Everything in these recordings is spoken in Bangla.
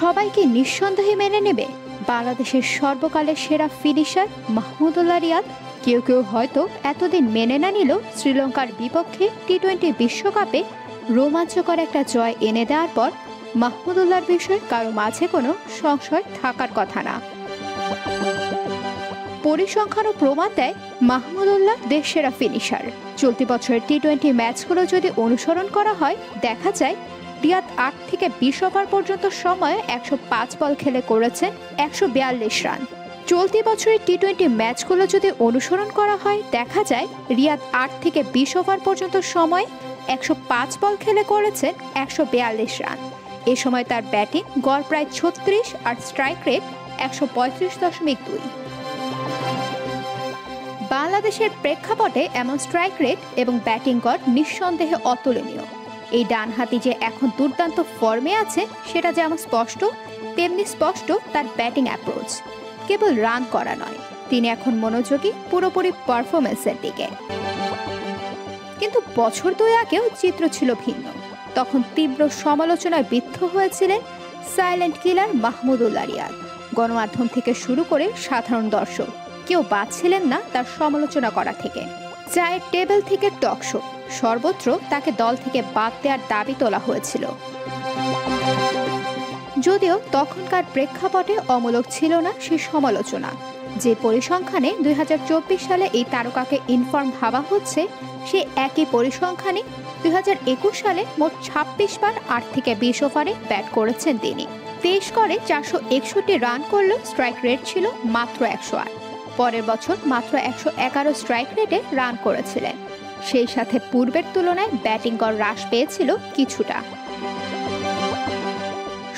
সবাইকে নিঃসন্দেহে মেনে নেবে বাংলাদেশের সর্বকালের সেরা ফিনিশার মাহমুদুল্লাহ রিয়াদ? কেউ কেউ হয়তো এতদিন মেনে না নিল শ্রীলঙ্কার বিপক্ষে টি-20 বিশ্বকাপে রোমাঞ্চকর একটা জয় এনে দেওয়ার পর মাহমুদুল্লাহর বিষয়ে কারো মাঝে কোনো সংশয় থাকার কথা না। পরিসংখ্যানও প্রমাণ দেয় মাহমুদুল্লাহ দেশসেরা ফিনিশার। চলতি বছরের টি-20 ম্যাচগুলো যদি অনুসরণ করা হয়, দেখা যায় রিয়াদ 8 থেকে 20 ওভার পর্যন্ত সময়ে 105 বল খেলে করেছেন 142 রান। চলতি বছরের টি-20 ম্যাচগুলো যদি অনুসরণ করা হয়, দেখা যায় রিয়াদ 8 থেকে 20 ওভার পর্যন্ত সময়ে 105 বল খেলে করেছেন 142 রান। এ সময় তার ব্যাটিং গড় প্রায় 36 আর স্ট্রাইক রেট 135.2। বাংলাদেশের প্রেক্ষাপটে এমন স্ট্রাইক রেট এবং ব্যাটিং গড় নিঃসন্দেহে অতুলনীয়। এই ডানহাতি যে এখন দুর্দান্ত ফর্মে আছে সেটা যেমন স্পষ্ট, তেমনি স্পষ্ট তার ব্যাটিং অ্যাপ্রোচ। কেবল রান করা নয়, তিনি এখন মনোযোগী পুরোপুরি পারফরমেন্সের দিকে। কিন্তু বছর 2 আগেও চিত্র ছিল ভিন্ন। তখন তীব্র সমালোচনায় বিদ্ধ হয়েছিলেন সাইলেন্ট কিলার মাহমুদুল্লাহ রিয়াদ। গণমাধ্যম থেকে শুরু করে সাধারণ দর্শক কেউ বাদ ছিলেন না তার সমালোচনা করা থেকে। চায়ের টেবিল থেকে টক শো, সর্বত্র তাকে দল থেকে বাদ দেওয়ার দাবি তোলা হয়েছিল। যদিও তখনকার প্রেক্ষাপটে অমূলক ছিল না সেই সমালোচনা। যে পরিসংখ্যানে 2024 সালে এই তারকাকে ইনফর্ম ভাবা হচ্ছে, সে একই পরিসংখ্যানে 2021 সালে মোট 26 বার 8 থেকে 20 ওভারে ব্যাট করেছেন তিনি। 23 করে 461 রান করলেও স্ট্রাইক রেট ছিল মাত্র 108। পরের বছর মাত্র 111 স্ট্রাইক রেটে রান করেছিলেন। সেই সাথে পূর্বের তুলনায় ব্যাটিং গড় হ্রাস পেয়েছিল কিছুটা।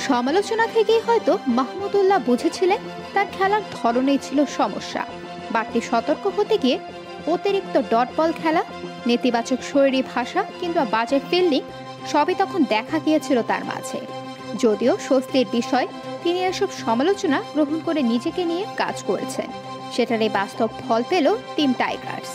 সমালোচনা থেকেই হয়তো মাহমুদুল্লাহ বুঝেছিলেন তার খেলার ধরনেই ছিল সমস্যা। বাড়তি সতর্ক হতে গিয়ে অতিরিক্ত ডট বল খেলা, নেতিবাচক শরীরী ভাষা কিংবা বাজে ফিল্ডিং সবই তখন দেখা গিয়েছিল তার মাঝে। যদিও স্বস্তির বিষয়, তিনি এসব সমালোচনা গ্রহণ করে নিজেকে নিয়ে কাজ করেছেন। সেটারই বাস্তব ফল পেল টিম টাইগার্স।